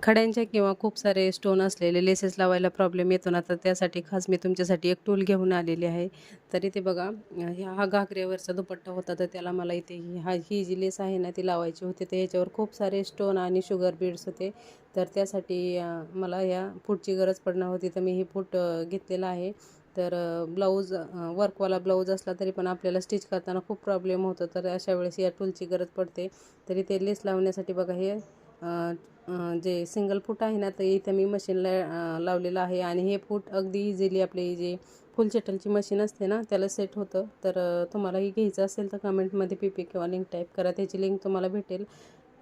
खड्यांच्या किंवा खूप सारे स्टोन असलेले लेसेस लावायला प्रॉब्लेम येतो ना, तर त्यासाठी खास मी तुमच्यासाठी एक टूल घेऊन आलेली आहे. तर इथे बघा, हा घागऱ्यावरचा दुपट्टा होता, तर त्याला मला इथे ही जी लेस आहे ना ती लावायची होती. तर याच्यावर खूप सारे स्टोन आणि शुगर बीड्स होते. तर त्यासाठी मला या फूटची गरज पडणार होती, तर मी ही फूट घेतलेला आहे. तर ब्लाऊज वर्कवाला ब्लाऊज असला तरी पण आपल्याला स्टिच करताना खूप प्रॉब्लेम होतो, तर अशा वेळेस या टूलची गरज पडते. तरी ते लेस लावण्यासाठी बघा, हे जे सिंगल फूट आहे ना, तर इथं मी मशीनला लावलेलं आहे आणि हे फूट अगदी इझिली आपली जे फुल शटलची मशीन असते ना त्याला सेट होतं. तर तुम्हालाही घ्यायचं असेल तर कमेंटमध्ये PP किंवा लिंक टाईप करा, त्याची लिंक तुम्हाला भेटेल.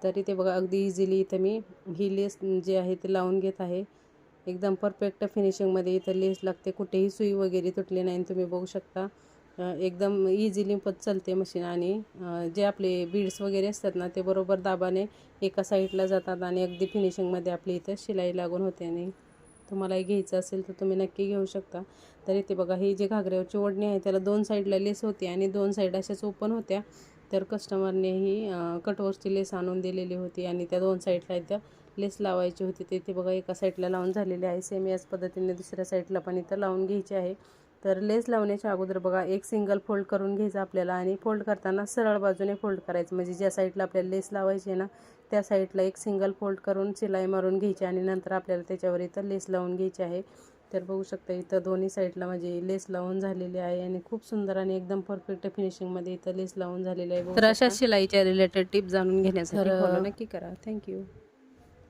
तर इथे बघा, अगदी इझिली इथं मी ही लेस जी आहे ती लावून घेत आहे. एकदम परफेक्ट फिनिशिंगमध्ये इथं लेस लागते, कुठेही सुई वगैरे तुटली नाही. तुम्ही बघू शकता, एकदम इझिली चालते मशीन. आणि जे आपले बीड्स वगैरे असतात ना ते बरोबर दाबाने एका साईडला जातात आणि अगदी फिनिशिंगमध्ये आपली इथं शिलाई लागून होते. आणि तुम्हालाही घ्यायचं असेल तर तुम्ही नक्की घेऊ शकता. तर इथे बघा, ही जी घागऱ्यावरची ओढणी आहे त्याला 2 साईडला लेस होती आणि 2 साईड अशाच ओपन होत्या. तर कस्टमरने ही कटवर्कची लेस आणून दिलेली होती आणि त्या 2 साईडला इथं लेस लावायची होती. तर इथे बघा, एका साईडला लावून झालेली आहे. सेम याच पद्धतीने दुसऱ्या साईडला पण इथं लावून घ्यायची आहे. तर लेस लावण्याच्या अगोदर बघा, एक सिंगल फोल्ड करून घ्यायचं आपल्याला आणि फोल्ड करताना सरळ बाजूने फोल्ड करायचं. म्हणजे ज्या साईडला आपल्याला लेस लावायची आहे ना त्या साईडला एक सिंगल फोल्ड करून शिलाई मारून घ्यायची आणि नंतर आपल्याला त्याच्यावर इथं लेस लावून घ्यायची आहे. तर बघू शकता, इथं दोन्ही साईडला माझी लेस लावून झालेली आहे आणि खूप सुंदर आणि एकदम परफेक्ट फिनिशिंगमध्ये इथं लेस लावून झालेली आहे. तर अशा शिलाईच्या रिलेटेड टिप जाणून घेण्यासाठी फॉलो नक्की करा. थँक्यू.